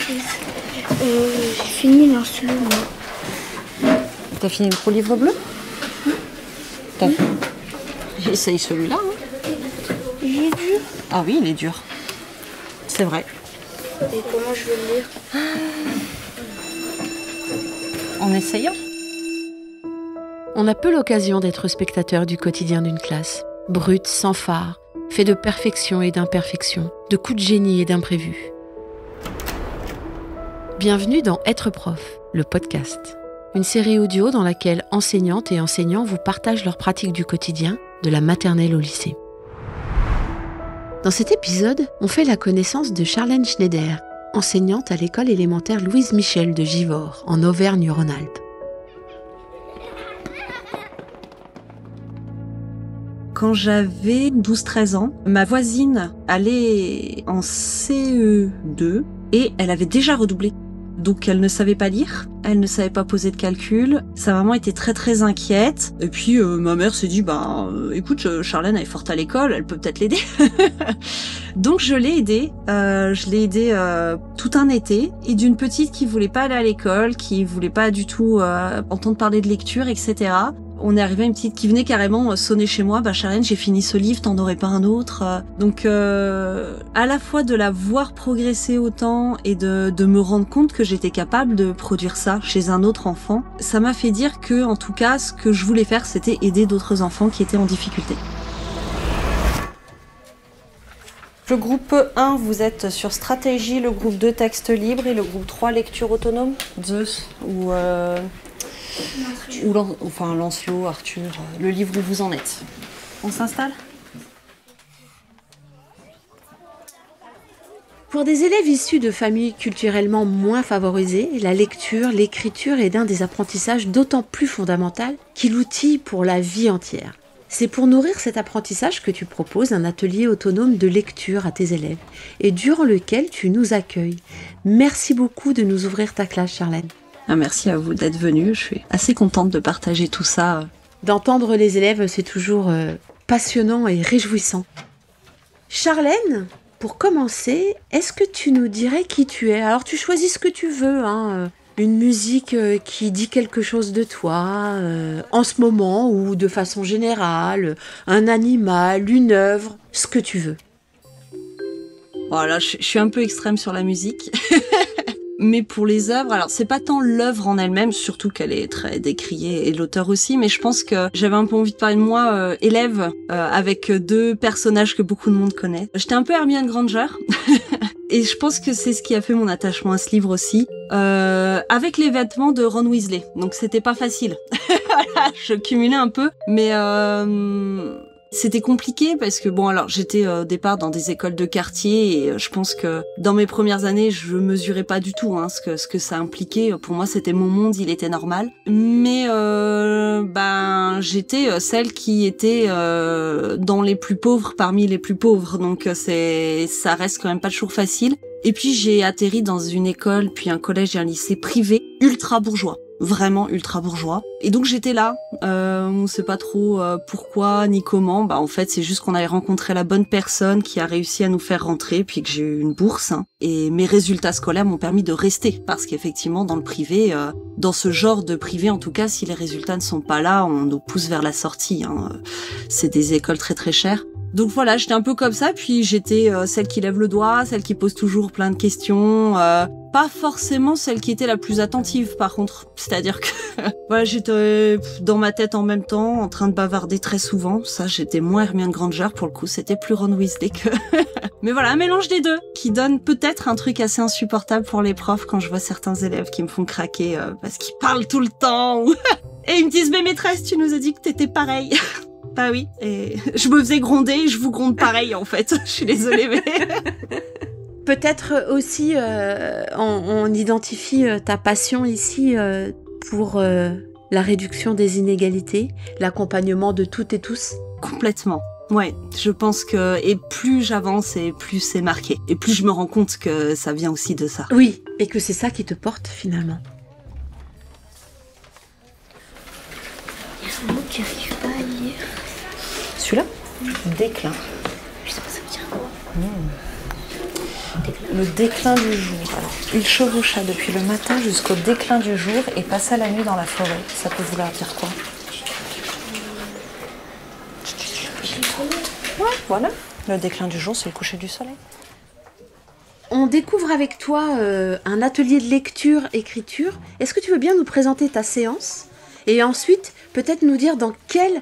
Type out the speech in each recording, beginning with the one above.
maîtrise. J'ai fini l'inslo, moi. T'as fini le gros livre bleu? T'as... Essaye celui-là. Hein. Il est dur. Ah oui, il est dur. C'est vrai. Et comment je vais le lire? En essayant. On a peu l'occasion d'être spectateur du quotidien d'une classe. Brute, sans phare, fait de perfection et d'imperfection, de coups de génie et d'imprévus. Bienvenue dans Être prof, le podcast. Une série audio dans laquelle enseignantes et enseignants vous partagent leurs pratiques du quotidien, de la maternelle au lycée. Dans cet épisode, on fait la connaissance de Charlène Schneider, enseignante à l'école élémentaire Louise Michel de Givors, en Auvergne-Rhône-Alpes. Quand j'avais 12-13 ans, ma voisine allait en CE2 et elle avait déjà redoublé. Donc elle ne savait pas lire, elle ne savait pas poser de calcul. Sa maman était très très inquiète. Et puis ma mère s'est dit écoute, Charlène elle est forte à l'école, elle peut peut-être l'aider. Donc je l'ai aidée. Tout un été, et d'une petite qui voulait pas aller à l'école, qui voulait pas du tout entendre parler de lecture, etc. On est arrivé à une petite qui venait carrément sonner chez moi. Charlène, j'ai fini ce livre, t'en aurais pas un autre? Donc, à la fois de la voir progresser autant et de me rendre compte que j'étais capable de produire ça chez un autre enfant, ça m'a fait dire que, en tout cas, ce que je voulais faire, c'était aider d'autres enfants qui étaient en difficulté. Le groupe 1, vous êtes sur stratégie, le groupe 2, texte libre, et le groupe 3, lecture autonome, Zeus ou Lancelot, Arthur, le livre où vous en êtes. On s'installe ? Pour des élèves issus de familles culturellement moins favorisées, la lecture, l'écriture est l'un des apprentissages d'autant plus fondamental qu'il outille pour la vie entière. C'est pour nourrir cet apprentissage que tu proposes un atelier autonome de lecture à tes élèves et durant lequel tu nous accueilles. Merci beaucoup de nous ouvrir ta classe, Charlène. Merci à vous d'être venue, je suis assez contente de partager tout ça. D'entendre les élèves, c'est toujours passionnant et réjouissant. Charlène, pour commencer, est-ce que tu nous dirais qui tu es? Alors tu choisis ce que tu veux, une musique qui dit quelque chose de toi, en ce moment ou de façon générale, un animal, une œuvre, ce que tu veux. Voilà, je suis un peu extrême sur la musique. Mais pour les œuvres, alors c'est pas tant l'œuvre en elle-même, surtout qu'elle est très décriée et l'auteur aussi, mais je pense que j'avais un peu envie de parler de moi, élève, avec deux personnages que beaucoup de monde connaît. J'étais un peu Hermione Granger, et je pense que c'est ce qui a fait mon attachement à ce livre aussi, avec les vêtements de Ron Weasley, donc c'était pas facile. Voilà, je cumulais un peu, mais c'était compliqué parce que j'étais au départ dans des écoles de quartier et je pense que dans mes premières années je mesurais pas du tout ce que ça impliquait. Pour moi c'était mon monde, il était normal. Mais j'étais celle qui était dans les plus pauvres parmi les plus pauvres, donc ça reste quand même pas toujours facile. Et puis j'ai atterri dans une école, puis un collège et un lycée privé ultra bourgeois. Vraiment ultra bourgeois. Et donc j'étais là, on sait pas trop pourquoi ni comment. En fait c'est juste qu'on avait rencontré la bonne personne qui a réussi à nous faire rentrer, puis que j'ai eu une bourse. Et mes résultats scolaires m'ont permis de rester, parce qu'effectivement dans le privé, dans ce genre de privé en tout cas, si les résultats ne sont pas là, on nous pousse vers la sortie. C'est des écoles très très chères. Donc voilà, j'étais un peu comme ça, puis j'étais celle qui lève le doigt, celle qui pose toujours plein de questions, pas forcément celle qui était la plus attentive par contre, c'est-à-dire que voilà, j'étais dans ma tête en même temps, en train de bavarder très souvent, ça j'étais moins Hermione Granger pour le coup, c'était plus Ron Weasley que... Mais voilà, un mélange des deux, qui donne peut-être un truc assez insupportable pour les profs quand je vois certains élèves qui me font craquer parce qu'ils parlent tout le temps, et ils me disent « Mais maîtresse, tu nous as dit que t'étais pareil !» Bah oui, et je me faisais gronder et je vous gronde pareil en fait, je suis désolée mais... Peut-être aussi on identifie ta passion ici pour la réduction des inégalités, l'accompagnement de toutes et tous. Complètement. Ouais, je pense que et plus j'avance et plus c'est marqué. Et plus je me rends compte que ça vient aussi de ça. Oui, et que c'est ça qui te porte finalement. Il y a un mot qui n'arrive pas à lire. Celui-là ? Déclin. Je sais pas ça veut dire quoi. Le déclin du jour. Alors, Il chevaucha depuis le matin jusqu'au déclin du jour et passa la nuit dans la forêt. Ça peut vouloir dire quoi? Ouais, voilà. Le déclin du jour, c'est le coucher du soleil. On découvre avec toi un atelier de lecture-écriture. Est-ce que tu veux bien nous présenter ta séance? Et ensuite, peut-être nous dire dans quelle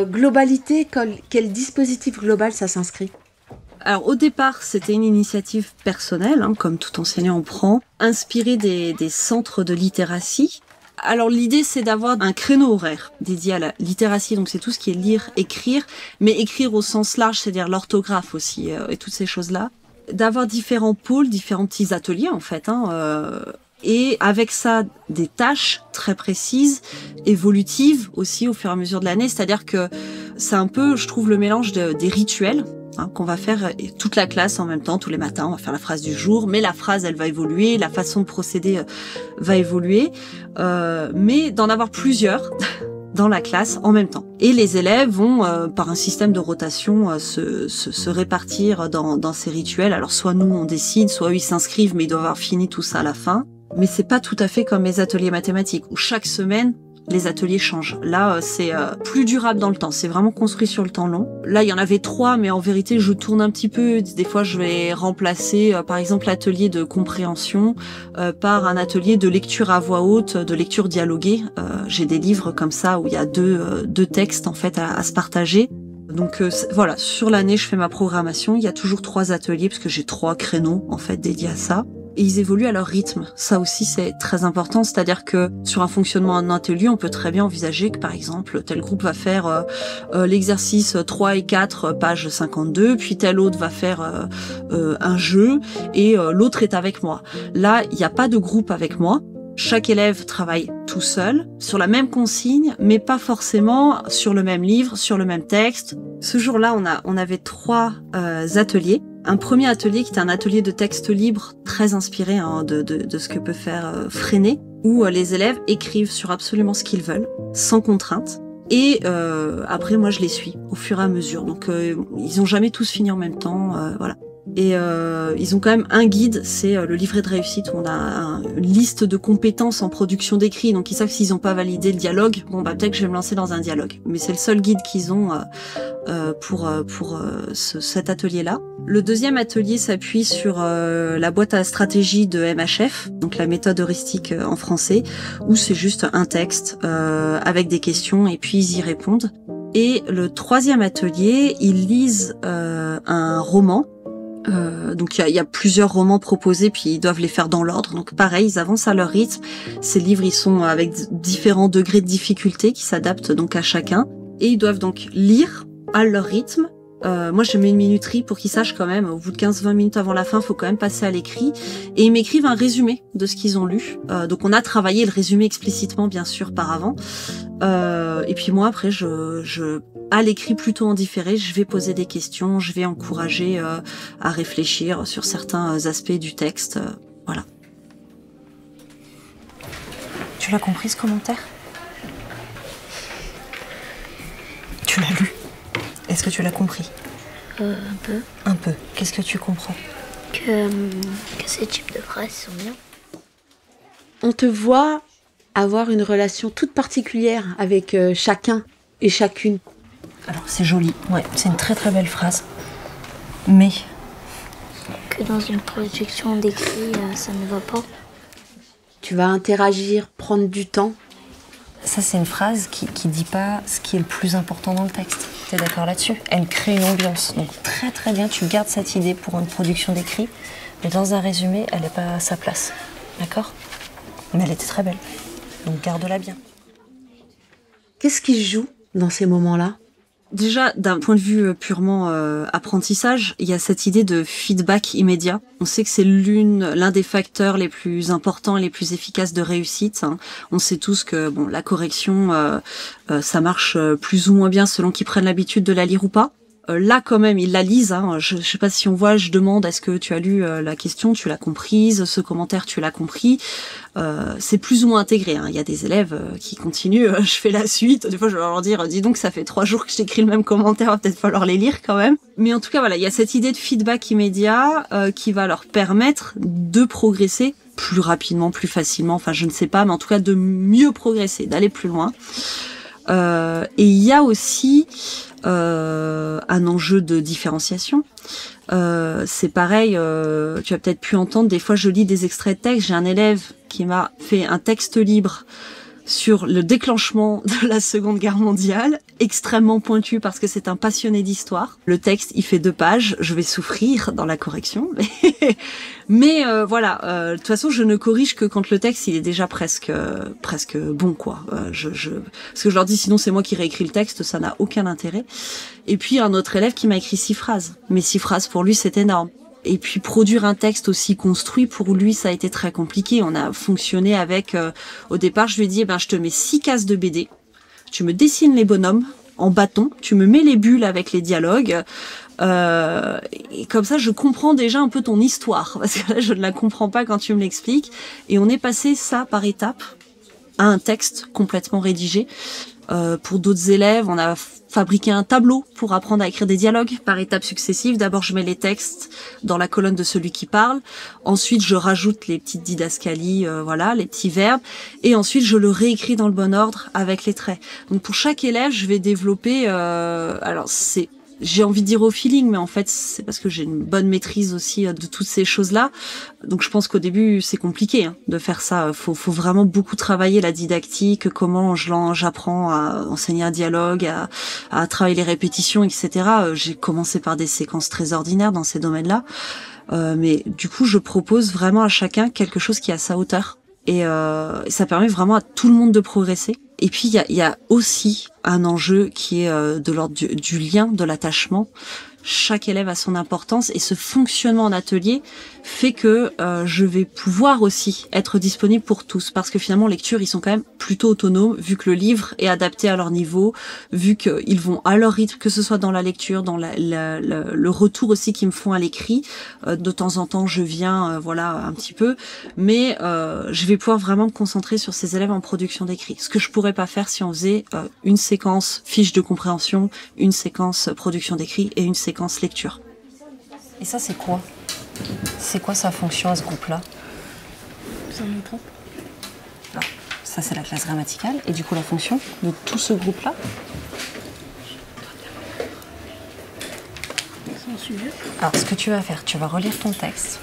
globalité, quel dispositif global ça s'inscrit? Alors au départ, c'était une initiative personnelle, hein, comme tout enseignant en prend, inspirée des centres de littératie. Alors l'idée, c'est d'avoir un créneau horaire dédié à la littératie, donc c'est tout ce qui est lire, écrire, mais écrire au sens large, c'est-à-dire l'orthographe aussi, et toutes ces choses-là. D'avoir différents pôles, différents petits ateliers en fait, et avec ça des tâches très précises, évolutives aussi au fur et à mesure de l'année, c'est-à-dire que c'est un peu, je trouve, le mélange des rituels qu'on va faire toute la classe en même temps, tous les matins, on va faire la phrase du jour, mais la phrase, elle va évoluer, la façon de procéder va évoluer, mais d'en avoir plusieurs dans la classe en même temps. Et les élèves vont, par un système de rotation, se répartir dans ces rituels. Alors soit nous, on décide, soit eux, ils s'inscrivent, mais ils doivent avoir fini tout ça à la fin. Mais c'est pas tout à fait comme mes ateliers mathématiques, où chaque semaine, les ateliers changent. Là, c'est plus durable dans le temps. C'est vraiment construit sur le temps long. Là, il y en avait 3, mais en vérité, je tourne un petit peu. Des fois, je vais remplacer, par exemple, l'atelier de compréhension par un atelier de lecture à voix haute, de lecture dialoguée. J'ai des livres comme ça où il y a deux textes en fait à se partager. Donc voilà, sur l'année, je fais ma programmation. Il y a toujours 3 ateliers parce que j'ai 3 créneaux en fait dédiés à ça. Et ils évoluent à leur rythme. Ça aussi, c'est très important. C'est-à-dire que sur un fonctionnement en atelier, on peut très bien envisager que, par exemple, tel groupe va faire l'exercice 3 et 4, page 52, puis tel autre va faire un jeu, et l'autre est avec moi. Là, il n'y a pas de groupe avec moi. Chaque élève travaille tout seul, sur la même consigne, mais pas forcément sur le même livre, sur le même texte. Ce jour-là, on avait 3 ateliers. Un premier atelier qui était un atelier de texte libre, très inspiré de ce que peut faire Freinet, où les élèves écrivent sur absolument ce qu'ils veulent, sans contrainte. Et après, moi, je les suis au fur et à mesure. Donc, ils ont jamais tous fini en même temps, voilà. Et ils ont quand même un guide, c'est le livret de réussite où on a une liste de compétences en production d'écrit. Donc ils savent que s'ils n'ont pas validé le dialogue, bon bah peut-être que je vais me lancer dans un dialogue. Mais c'est le seul guide qu'ils ont pour cet atelier-là. Le deuxième atelier s'appuie sur la boîte à stratégie de MHF, donc la méthode heuristique en français, où c'est juste un texte avec des questions et puis ils y répondent. Et le troisième atelier, ils lisent un roman. Donc il y a plusieurs romans proposés, puis ils doivent les faire dans l'ordre. Donc pareil, ils avancent à leur rythme. Ces livres, ils sont avec différents degrés de difficulté qui s'adaptent donc à chacun. Et ils doivent donc lire à leur rythme. Moi, je mets une minuterie pour qu'ils sachent quand même, au bout de 15-20 minutes avant la fin, il faut quand même passer à l'écrit. Et ils m'écrivent un résumé de ce qu'ils ont lu. Donc on a travaillé le résumé explicitement, bien sûr, par avant. Et puis moi, après, à l'écrit plutôt en différé, je vais poser des questions, je vais encourager à réfléchir sur certains aspects du texte. Voilà. Tu l'as compris ce commentaire? Tu l'as lu? Est-ce que tu l'as compris? Un peu. Un peu. Qu'est-ce que tu comprends? Que ces types de phrases sont bien. On te voit avoir une relation toute particulière avec chacun et chacune. Alors c'est joli, ouais, c'est une très très belle phrase. Mais Que dans une projection d'écrit, ça ne va pas. Tu vas interagir, prendre du temps. ça, c'est une phrase qui dit pas ce qui est le plus important dans le texte. T'es d'accord là-dessus? Elle crée une ambiance. Donc très très bien, tu gardes cette idée pour une production d'écrit, mais dans un résumé, elle n'est pas à sa place. D'accord? Mais elle était très belle. Donc garde-la bien. Qu'est-ce qui se joue dans ces moments-là? Déjà, d'un point de vue purement apprentissage, il y a cette idée de feedback immédiat. On sait que c'est l'un des facteurs les plus importants et les plus efficaces de réussite. Hein. On sait tous que la correction, ça marche plus ou moins bien selon qu'ils prennent l'habitude de la lire ou pas. Là, quand même, ils la lisent. Hein. Je sais pas si on voit, je demande, est-ce que tu as lu la question, tu l'as comprise, ce commentaire, tu l'as compris. C'est plus ou moins intégré. Hein. Il y a des élèves qui continuent, je fais la suite. Des fois, je vais leur dire, dis donc, ça fait 3 jours que je t'écris le même commentaire, va peut-être falloir les lire quand même. Mais en tout cas, voilà, il y a cette idée de feedback immédiat qui va leur permettre de progresser plus rapidement, plus facilement. Enfin, je ne sais pas, mais en tout cas, de mieux progresser, d'aller plus loin. Et il y a aussi un enjeu de différenciation. C'est pareil, tu as peut-être pu entendre, des fois je lis des extraits de texte, j'ai un élève qui m'a fait un texte libre sur le déclenchement de la Seconde Guerre mondiale, extrêmement pointu parce que c'est un passionné d'histoire. Le texte, il fait 2 pages, je vais souffrir dans la correction, mais voilà, de toute façon, je ne corrige que quand le texte, il est déjà presque bon, quoi. Parce que je leur dis, sinon c'est moi qui réécris le texte, ça n'a aucun intérêt. Et puis un autre élève qui m'a écrit 6 phrases, mais 6 phrases pour lui, c'est énorme. Et puis produire un texte aussi construit, pour lui, ça a été très compliqué. On a fonctionné avec, au départ, je lui ai dit, je te mets 6 cases de BD, tu me dessines les bonhommes en bâton, tu me mets les bulles avec les dialogues, et comme ça, je comprends déjà un peu ton histoire, parce que là, je ne la comprends pas quand tu me l'expliques. Et on est passé ça par étapes à un texte complètement rédigé. Pour d'autres élèves, on a fabriqué un tableau pour apprendre à écrire des dialogues par étapes successives. D'abord, je mets les textes dans la colonne de celui qui parle. Ensuite, je rajoute les petites didascalies, voilà, les petits verbes. Et ensuite, je le réécris dans le bon ordre avec les traits. Donc, pour chaque élève, je vais développer... alors, j'ai envie de dire au feeling, mais en fait, c'est parce que j'ai une bonne maîtrise aussi de toutes ces choses-là. Donc, je pense qu'au début, c'est compliqué de faire ça. Faut vraiment beaucoup travailler la didactique, comment j'apprends à enseigner un dialogue, à travailler les répétitions, etc. J'ai commencé par des séquences très ordinaires dans ces domaines-là. Mais du coup, je propose vraiment à chacun quelque chose qui est à sa hauteur. Et ça permet vraiment à tout le monde de progresser. Et puis, il y a aussi un enjeu qui est de l'ordre du lien, de l'attachement. Chaque élève a son importance et ce fonctionnement en atelier fait que je vais pouvoir aussi être disponible pour tous, parce que finalement, en lecture, ils sont quand même plutôt autonomes, vu que le livre est adapté à leur niveau, vu qu'ils vont à leur rythme, que ce soit dans la lecture, dans le retour aussi qu'ils me font à l'écrit. De temps en temps, je viens, voilà, un petit peu, mais je vais pouvoir vraiment me concentrer sur ces élèves en production d'écrit, ce que je pourrais pas faire si on faisait une séquence fiche de compréhension, une séquence production d'écrit et une séquence lecture. Et ça, c'est quoi? C'est quoi sa fonction à ce groupe-là? Ça me trompe. Alors, ça, c'est la classe grammaticale. Et du coup, la fonction de tout ce groupe-là? C'est un sujet. Alors, ce que tu vas faire, tu vas relire ton texte,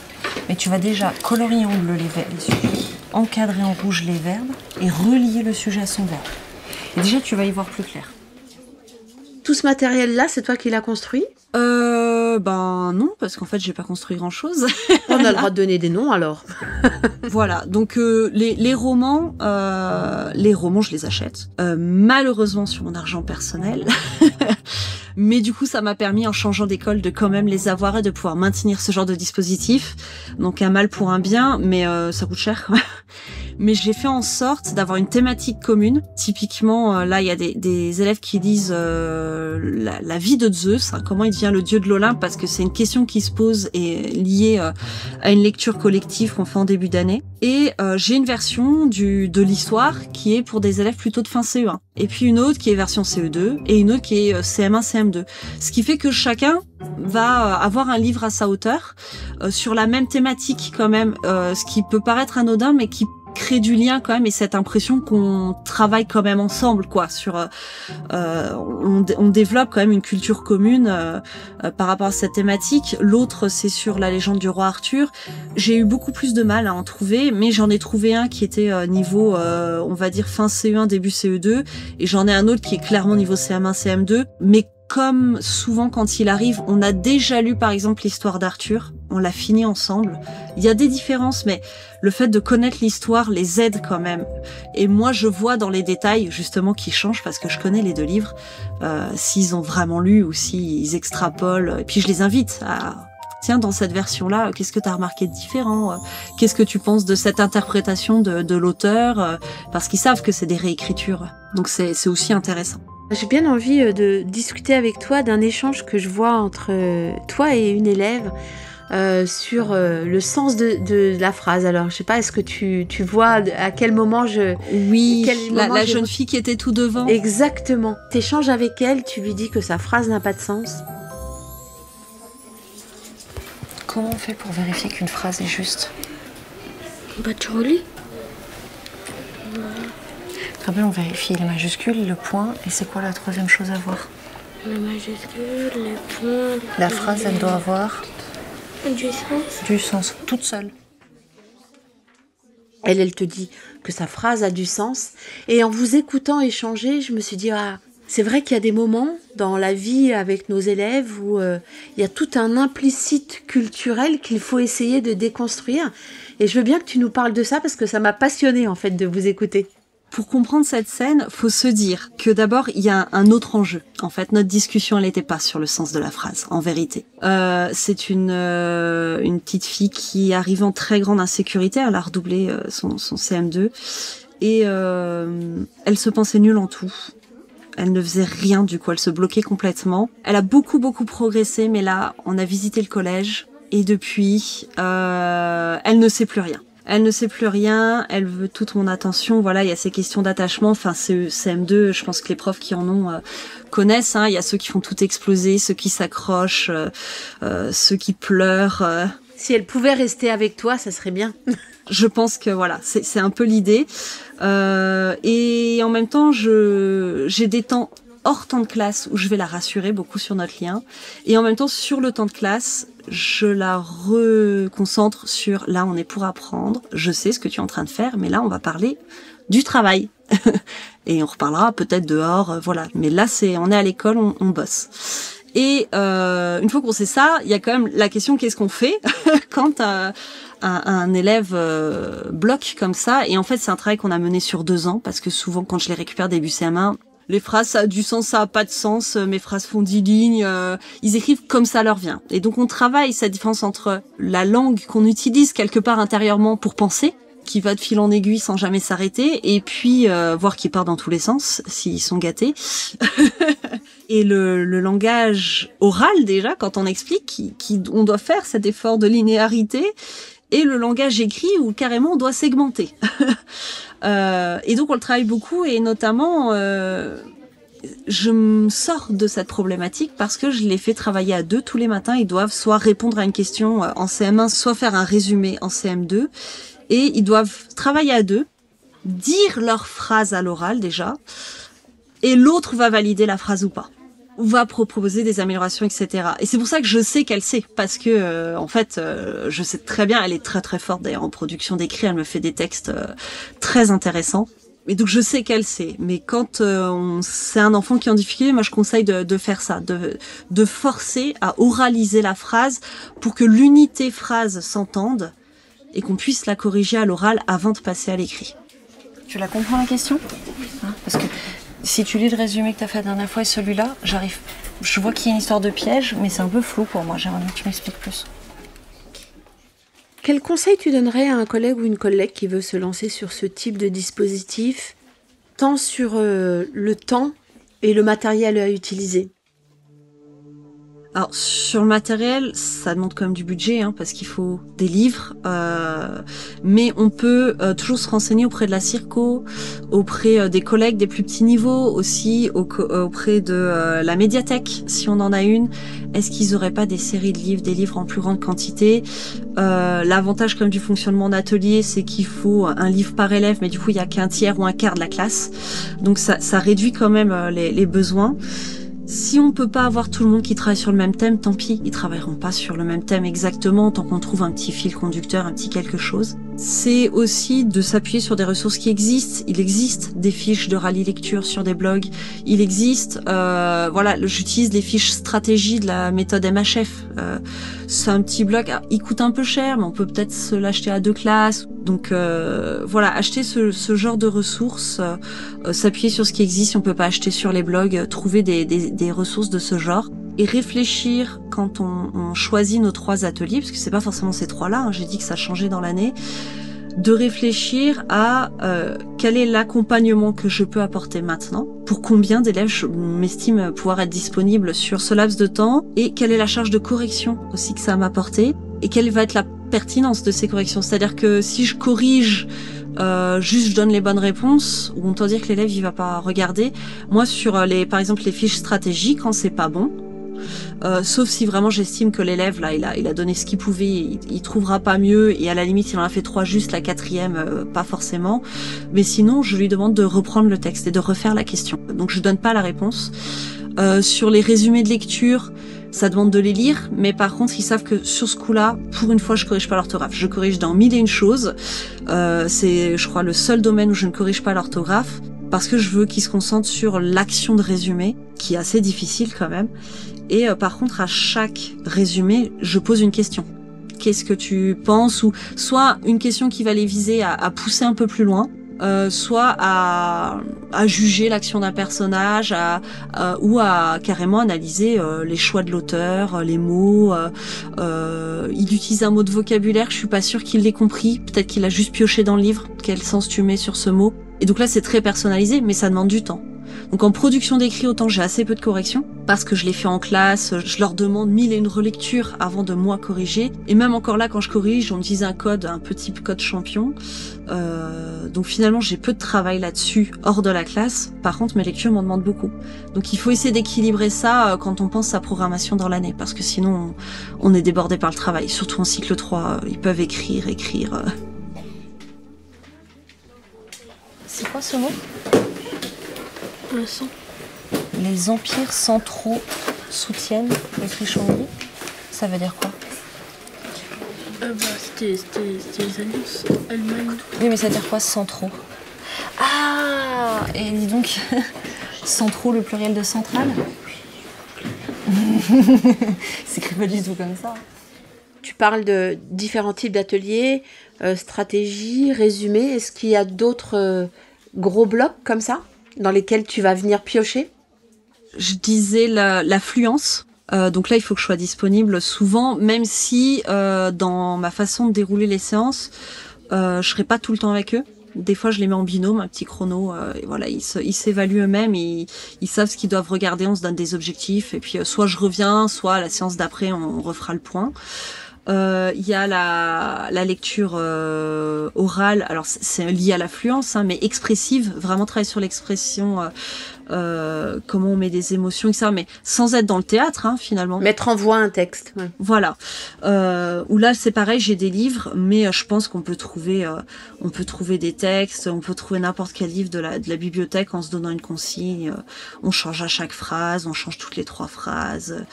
mais tu vas déjà colorier en bleu les sujets, encadrer en rouge les verbes et relier le sujet à son verbe. Et déjà, tu vas y voir plus clair. Tout ce matériel-là, c'est toi qui l'as construit? Non, parce qu'en fait, j'ai pas construit grand-chose. On a le droit de donner des noms, alors. Voilà, donc les romans, je les achète. Malheureusement, sur mon argent personnel. Mais du coup, ça m'a permis, en changeant d'école, de quand même les avoir et de pouvoir maintenir ce genre de dispositif. Donc un mal pour un bien, mais ça coûte cher. Mais j'ai fait en sorte d'avoir une thématique commune. Typiquement, là, il y a des élèves qui lisent la vie de Zeus, comment il devient le dieu de l'Olympe, parce que c'est une question qui se pose et liée à une lecture collective qu'on fait en début d'année. Et j'ai une version de l'histoire qui est pour des élèves plutôt de fin CE1. Et puis une autre qui est version CE2 et une autre qui est CM1, CM2. Ce qui fait que chacun va avoir un livre à sa hauteur sur la même thématique quand même, ce qui peut paraître anodin mais qui crée du lien quand même, et cette impression qu'on travaille quand même ensemble, quoi. On développe quand même une culture commune par rapport à cette thématique. L'autre, c'est sur la légende du roi Arthur. J'ai eu beaucoup plus de mal à en trouver, mais j'en ai trouvé un qui était niveau, on va dire fin CE1, début CE2, et j'en ai un autre qui est clairement niveau CM1, CM2, mais comme souvent quand il arrive, on a déjà lu par exemple l'histoire d'Arthur, on l'a fini ensemble. Il y a des différences, mais le fait de connaître l'histoire les aide quand même. Et moi, je vois dans les détails justement qui changent parce que je connais les deux livres, s'ils ont vraiment lu ou s'ils extrapolent. Et puis je les invite à... Tiens, dans cette version-là, qu'est-ce que tu as remarqué de différent? Qu'est-ce que tu penses de cette interprétation de l'auteur? Parce qu'ils savent que c'est des réécritures. Donc c'est aussi intéressant. J'ai bien envie de discuter avec toi d'un échange que je vois entre toi et une élève sur le sens de la phrase. Alors, je sais pas, est-ce que tu vois à quel moment Oui, la jeune fille qui était tout devant. Exactement. T'échanges avec elle, tu lui dis que sa phrase n'a pas de sens. Comment on fait pour vérifier qu'une phrase est juste? Bah, tu relis. Très bien, on vérifie les majuscules, le point, et c'est quoi la troisième chose à voir? Les majuscules, les points... La phrase, elle doit avoir... Du sens. Du sens, toute seule. Elle te dit que sa phrase a du sens. Et en vous écoutant échanger, je me suis dit, ah, c'est vrai qu'il y a des moments dans la vie avec nos élèves où il y a tout un implicite culturel qu'il faut essayer de déconstruire. Et je veux bien que tu nous parles de ça parce que ça m'a passionnée en fait de vous écouter. Pour comprendre cette scène, faut se dire que d'abord, il y a un autre enjeu. En fait, notre discussion, elle n'était pas sur le sens de la phrase, en vérité. C'est une petite fille qui arrive en très grande insécurité. Elle a redoublé son CM2. Et elle se pensait nulle en tout. Elle ne faisait rien, du coup, elle se bloquait complètement. Elle a beaucoup progressé, mais là, on a visité le collège. Et depuis, elle ne sait plus rien. Elle ne sait plus rien, elle veut toute mon attention. Voilà, il y a ces questions d'attachement. Enfin, c'est CM2, je pense que les profs qui en ont connaissent. Hein. Il y a ceux qui font tout exploser, ceux qui s'accrochent, ceux qui pleurent. Si elle pouvait rester avec toi, ça serait bien. Je pense que voilà, c'est un peu l'idée. Et en même temps, j'ai des temps hors temps de classe où je vais la rassurer beaucoup sur notre lien. Et en même temps, sur le temps de classe, je la reconcentre sur là, on est pour apprendre. Je sais ce que tu es en train de faire, mais là, on va parler du travail. Et on reparlera peut-être dehors, voilà. Mais là, on est à l'école, on bosse. Et une fois qu'on sait ça, il y a quand même la question qu'est-ce qu'on fait quand un élève bloque comme ça. Et en fait, c'est un travail qu'on a mené sur 2 ans parce que souvent, quand je les récupère début CM1, les phrases, ça a du sens, ça a pas de sens, mes phrases font 10 lignes, ils écrivent comme ça leur vient. Et donc on travaille cette différence entre la langue qu'on utilise quelque part intérieurement pour penser, qui va de fil en aiguille sans jamais s'arrêter, et puis voir qui part dans tous les sens, s'ils sont gâtés. Et le langage oral déjà, quand on explique, on doit faire cet effort de linéarité, et le langage écrit où carrément on doit segmenter. Et donc on le travaille beaucoup et notamment je me sors de cette problématique parce que je les fais travailler à 2 tous les matins. Ils doivent soit répondre à une question en CM1, soit faire un résumé en CM2 et ils doivent travailler à 2, dire leur phrase à l'oral déjà et l'autre va valider la phrase ou pas. Ou va proposer des améliorations, etc. Et c'est pour ça que je sais qu'elle sait, parce que en fait, je sais très bien, elle est très forte d'ailleurs en production d'écrit, elle me fait des textes très intéressants. Et donc je sais qu'elle sait. Mais quand c'est un enfant qui est en difficulté, moi je conseille de faire ça, de forcer à oraliser la phrase pour que l'unité phrase s'entende et qu'on puisse la corriger à l'oral avant de passer à l'écrit. Tu la comprends la question ? Parce que si tu lis le résumé que tu as fait la dernière fois et celui-là, je vois qu'il y a une histoire de piège, mais c'est un peu flou pour moi. J'aimerais bien que tu m'expliques plus. Quel conseil tu donnerais à un collègue ou une collègue qui veut se lancer sur ce type de dispositif, tant sur le temps et le matériel à utiliser ? Alors sur le matériel, ça demande quand même du budget, hein, parce qu'il faut des livres, mais on peut toujours se renseigner auprès de la Circo, auprès des collègues des plus petits niveaux, aussi auprès de la médiathèque, si on en a une. Est-ce qu'ils auraient pas des séries de livres, des livres en plus grande quantité ? L'avantage quand même du fonctionnement d'atelier, c'est qu'il faut un livre par élève, mais du coup il y a qu'un tiers ou un quart de la classe, donc ça réduit quand même les besoins. Si on peut pas avoir tout le monde qui travaille sur le même thème, tant pis, ils travailleront pas sur le même thème exactement, tant qu'on trouve un petit fil conducteur, un petit quelque chose. C'est aussi de s'appuyer sur des ressources qui existent. Il existe des fiches de rallye lecture sur des blogs. Il existe, voilà, j'utilise les fiches stratégie de la méthode MHF. C'est un petit blog, il coûte un peu cher, mais on peut peut-être se l'acheter à 2 classes. Donc voilà, acheter ce genre de ressources, s'appuyer sur ce qui existe, si on peut pas acheter sur les blogs, trouver des ressources de ce genre. Et réfléchir quand on choisit nos 3 ateliers, parce que c'est pas forcément ces 3-là, hein, j'ai dit que ça changeait dans l'année, de réfléchir à quel est l'accompagnement que je peux apporter maintenant pour combien d'élèves je m'estime pouvoir être disponible sur ce laps de temps et quelle est la charge de correction aussi que ça m'a apporté et quelle va être la pertinence de ces corrections. C'est-à-dire que si je corrige juste je donne les bonnes réponses, ou on peut dire que l'élève il va pas regarder. Moi sur par exemple les fiches stratégiques, quand c'est pas bon, sauf si vraiment j'estime que l'élève là il a donné ce qu'il pouvait, il trouvera pas mieux et à la limite il en a fait 3 juste, la 4e pas forcément, mais sinon je lui demande de reprendre le texte et de refaire la question. Donc je donne pas la réponse. Sur les résumés de lecture, ça demande de les lire, mais par contre, ils savent que sur ce coup-là, pour une fois, je corrige pas l'orthographe. Je corrige dans 1001 choses. C'est, je crois, le seul domaine où je ne corrige pas l'orthographe, parce que je veux qu'ils se concentrent sur l'action de résumé, qui est assez difficile quand même. Et par contre, à chaque résumé, je pose une question. Qu'est-ce que tu penses? Ou soit une question qui va les viser à pousser un peu plus loin, soit à juger l'action d'un personnage, ou à carrément analyser les choix de l'auteur, les mots. Il utilise un mot de vocabulaire, je suis pas sûre qu'il l'ait compris, peut-être qu'il a juste pioché dans le livre, quel sens tu mets sur ce mot. Et donc là c'est très personnalisé, mais ça demande du temps. Donc en production d'écrit, autant j'ai assez peu de corrections, parce que je les fais en classe, je leur demande 1001 relectures avant de moi corriger, et même encore là quand je corrige, on utilise un petit code champion, donc finalement j'ai peu de travail là-dessus hors de la classe. Par contre mes lectures m'en demandent beaucoup, donc il faut essayer d'équilibrer ça quand on pense sa programmation dans l'année, parce que sinon on est débordé par le travail, surtout en cycle 3, ils peuvent écrire. C'est quoi ce mot? Le son. Les empires centraux soutiennent les frichonneries. Ça veut dire quoi? C'était les alliances Allemagne. Oui, mais ça veut dire quoi, centraux? Ah, et dis donc, centraux, le pluriel de centrale? C'est écrit pas du tout comme ça. Tu parles de différents types d'ateliers, stratégie, résumé. Est-ce qu'il y a d'autres gros blocs comme ça dans lesquels tu vas venir piocher? Je disais l'affluence. Donc là, il faut que je sois disponible souvent, même si dans ma façon de dérouler les séances, je serai pas tout le temps avec eux. Des fois, je les mets en binôme, un petit chrono. Et voilà, ils s'évaluent eux-mêmes, ils savent ce qu'ils doivent regarder, on se donne des objectifs. Et puis, soit je reviens, soit à la séance d'après, on refera le point. Il y a la lecture orale, alors c'est lié à l'affluence, mais expressive, vraiment travailler sur l'expression, comment on met des émotions, etc., mais sans être dans le théâtre, finalement. Mettre en voix un texte. Ouais. Voilà. Où là, c'est pareil, j'ai des livres, mais je pense qu'on peut trouver des textes, on peut trouver n'importe quel livre de la bibliothèque en se donnant une consigne. On change à chaque phrase, on change toutes les 3 phrases.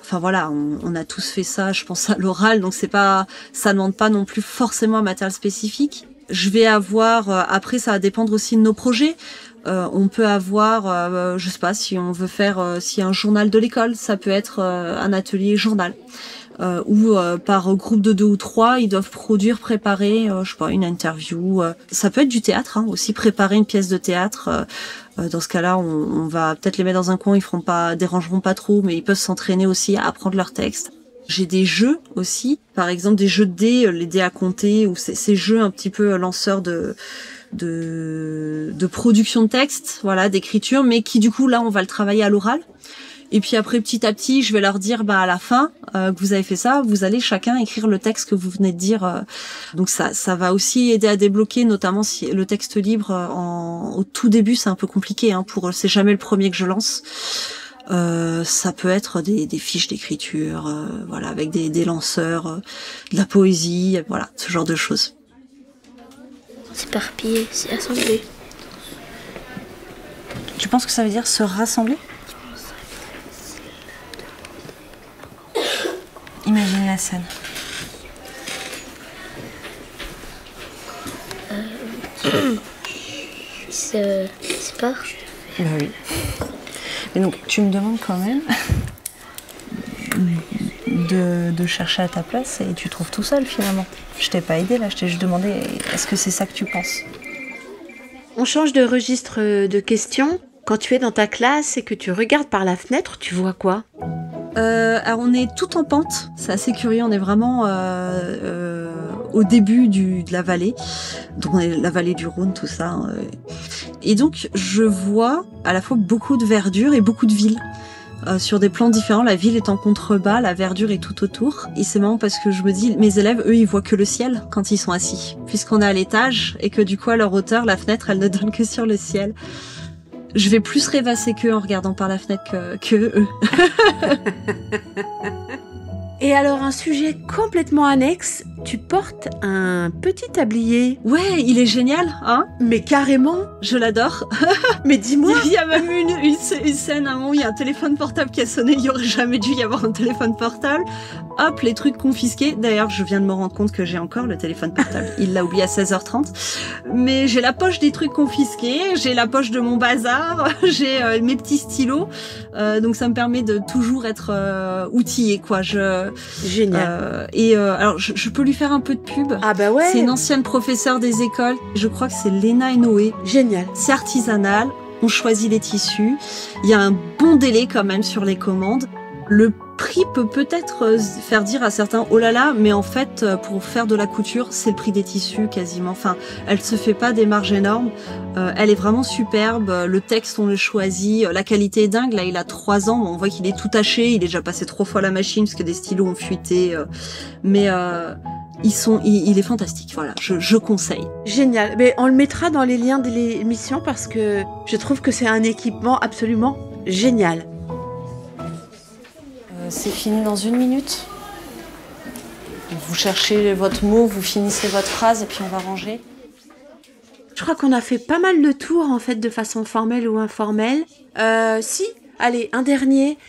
Enfin voilà, on a tous fait ça, je pense à l'oral, donc ça demande pas non plus forcément un matériel spécifique. Je vais avoir, après ça va dépendre aussi de nos projets. On peut avoir, je sais pas, si on veut faire, s'il y a un journal de l'école, ça peut être un atelier journal. Où par groupe de 2 ou 3, ils doivent préparer, je sais pas, une interview. Ça peut être du théâtre, aussi préparer une pièce de théâtre. Dans ce cas-là, on va peut-être les mettre dans un coin, dérangeront pas trop, mais ils peuvent s'entraîner aussi à apprendre leur texte. J'ai des jeux aussi, par exemple des jeux de dés, les dés à compter, ou ces jeux un petit peu lanceurs de production de texte, voilà, d'écriture, mais qui du coup là on va le travailler à l'oral. Et puis après, petit à petit, je vais leur dire, à la fin, que vous avez fait ça, vous allez chacun écrire le texte que vous venez de dire. Donc ça va aussi aider à débloquer, notamment si le texte libre, au tout début, c'est un peu compliqué, c'est jamais le premier que je lance. Ça peut être des fiches d'écriture, voilà, avec des lanceurs, de la poésie, voilà, ce genre de choses. S'éparpiller, c'est assembler. Tu penses que ça veut dire se rassembler? Imaginez la scène. C'est pas. Bah oui. Mais donc, tu me demandes quand même de chercher à ta place et tu trouves tout seul finalement. Je t'ai pas aidé là, je t'ai juste demandé est-ce que c'est ça que tu penses? On change de registre de questions. Quand tu es dans ta classe et que tu regardes par la fenêtre, tu vois quoi? Alors on est tout en pente, c'est assez curieux, on est vraiment au début de la vallée, donc la vallée du Rhône, tout ça. Et donc je vois à la fois beaucoup de verdure et beaucoup de villes. Sur des plans différents, la ville est en contrebas, la verdure est tout autour. Et c'est marrant parce que je me dis, mes élèves, eux, ils voient que le ciel quand ils sont assis, puisqu'on est à l'étage et que du coup, à leur hauteur, la fenêtre, elle ne donne que sur le ciel. Je vais plus rêvasser qu'eux en regardant par la fenêtre que eux. Et alors, un sujet complètement annexe, tu portes un petit tablier. Ouais, il est génial, hein? Mais carrément. Je l'adore. Mais dis-moi. Il y a même une scène à un moment où il y a un téléphone portable qui a sonné. Il y aurait jamais dû y avoir un téléphone portable. Hop, les trucs confisqués. D'ailleurs, je viens de me rendre compte que j'ai encore le téléphone portable. Il l'a oublié à 16h30. Mais j'ai la poche des trucs confisqués. J'ai la poche de mon bazar. J'ai mes petits stylos. Donc ça me permet de toujours être outillée, quoi. Génial. Alors, je peux lui faire un peu de pub. Ah bah ouais. C'est une ancienne professeure des écoles. Je crois que c'est Léna et Noé. Génial. C'est artisanal. On choisit les tissus. Il y a un bon délai quand même sur les commandes. Le prix peut peut-être faire dire à certains oh là là, mais en fait pour faire de la couture c'est le prix des tissus quasiment. Enfin, elle se fait pas des marges énormes. Elle est vraiment superbe. Le texte on le choisit. La qualité est dingue. Là il a 3 ans. On voit qu'il est tout taché. Il est déjà passé 3 fois à la machine parce que des stylos ont fuité. Mais il est fantastique. Voilà, je conseille. Génial. Mais on le mettra dans les liens de l'émission parce que je trouve que c'est un équipement absolument génial. C'est fini dans 1 minute. Vous cherchez votre mot, vous finissez votre phrase et puis on va ranger. Je crois qu'on a fait pas mal de tours en fait de façon formelle ou informelle. Si, allez, un dernier.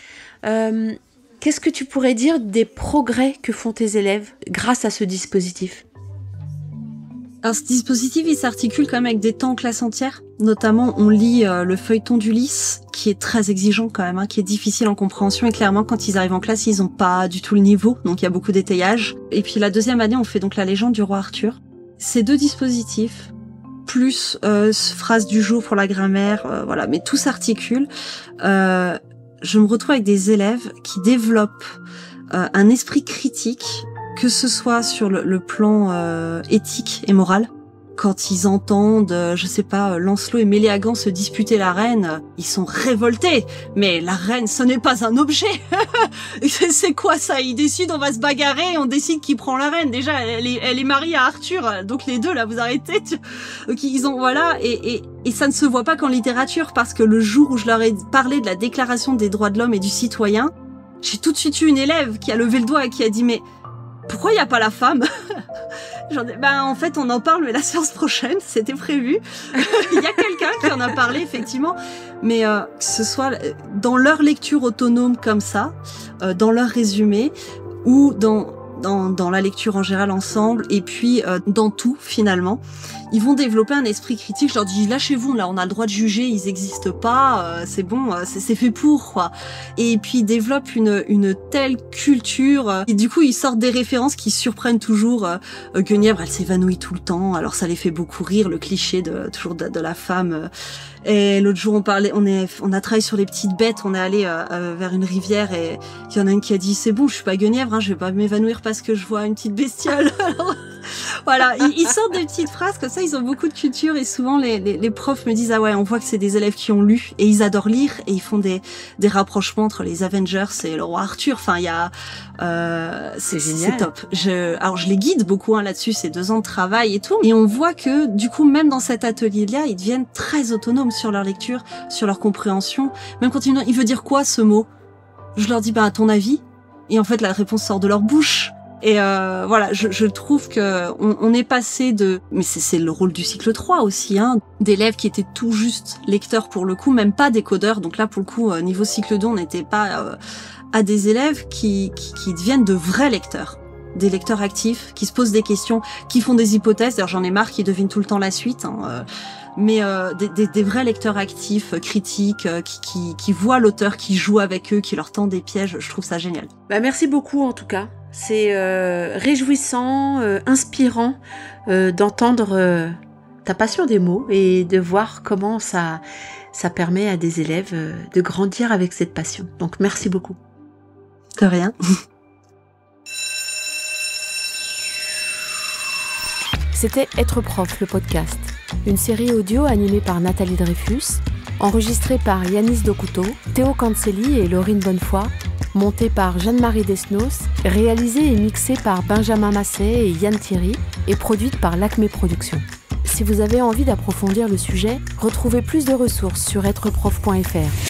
Qu'est-ce que tu pourrais dire des progrès que font tes élèves grâce à ce dispositif ? Alors ce dispositif, il s'articule quand même avec des temps en classe entière. Notamment, on lit le feuilleton d'Ulysse, qui est très exigeant quand même, hein, qui est difficile en compréhension. Et clairement, quand ils arrivent en classe, ils ont pas du tout le niveau. Donc il y a beaucoup d'étayage. Et puis la 2e année, on fait donc la légende du roi Arthur. Ces 2 dispositifs, plus phrase du jour pour la grammaire, voilà, mais tout s'articule. Je me retrouve avec des élèves qui développent un esprit critique, que ce soit sur le plan éthique et moral. Quand ils entendent, je sais pas, Lancelot et Méléagant se disputer la reine, ils sont révoltés. Mais la reine, ce n'est pas un objet. C'est quoi ça? Ils décident, on va se bagarrer, on décide qui prend la reine. Déjà, elle est mariée à Arthur, donc les deux là, vous arrêtez. Donc ils ont voilà, et ça ne se voit pas qu'en littérature, parce que le jour où je leur ai parlé de la Déclaration des droits de l'homme et du citoyen, j'ai tout de suite eu une élève qui a levé le doigt et qui a dit mais pourquoi il n'y a pas la femme? En fait, on en parle, mais la séance prochaine, c'était prévu. Il y a quelqu'un qui en a parlé, effectivement. Mais que ce soit dans leur lecture autonome comme ça, dans leur résumé, ou dans la lecture en général ensemble, et puis dans tout, finalement, ils vont développer un esprit critique. Je leur dis, lâchez-vous, là, on a le droit de juger, ils existent pas, c'est bon, c'est fait pour, quoi. Et puis, ils développent une telle culture, et du coup, ils sortent des références qui surprennent toujours. Guenièvre, elle s'évanouit tout le temps, alors ça les fait beaucoup rire, le cliché toujours de la femme. Et l'autre jour, on a travaillé sur les petites bêtes, on est allé vers une rivière, et il y en a une qui a dit, c'est bon, je suis pas Guenièvre, hein, je vais pas m'évanouir parce que je vois une petite bestiole. Alors, voilà, ils sortent des petites phrases comme ça, ils ont beaucoup de culture, et souvent les profs me disent ah ouais, on voit que c'est des élèves qui ont lu et ils adorent lire, et ils font des rapprochements entre les Avengers et le roi Arthur. Enfin, il y a c'est top. Alors je les guide beaucoup là-dessus, c'est 2 ans de travail et tout, et on voit que du coup même dans cet atelier-là, ils deviennent très autonomes sur leur lecture, sur leur compréhension. Même quand il veut dire quoi ce mot, je leur dis à ton avis, et en fait la réponse sort de leur bouche. Et voilà, je trouve que on est passé mais c'est le rôle du cycle 3 aussi, hein, d'élèves qui étaient tout juste lecteurs pour le coup, même pas décodeurs. Donc là, pour le coup, niveau cycle 2, on n'était pas à des élèves qui deviennent de vrais lecteurs. Des lecteurs actifs, qui se posent des questions, qui font des hypothèses. D'ailleurs, j'en ai marre qui devinent tout le temps la suite, hein, mais des vrais lecteurs actifs, critiques, qui voient l'auteur, qui joue avec eux, qui leur tend des pièges. Je trouve ça génial. Merci beaucoup en tout cas. C'est réjouissant, inspirant d'entendre ta passion des mots et de voir comment ça permet à des élèves de grandir avec cette passion. Donc merci beaucoup. De rien. C'était Être prof, le podcast. Une série audio animée par Nathalie Dreyfus, enregistrée par Yanis Dokuto, Théo Cancelli et Laurine Bonnefoy, montée par Jeanne-Marie Desnos, réalisée et mixée par Benjamin Masset et Yann Thierry et produite par l'Acme Productions. Si vous avez envie d'approfondir le sujet, retrouvez plus de ressources sur êtreprof.fr.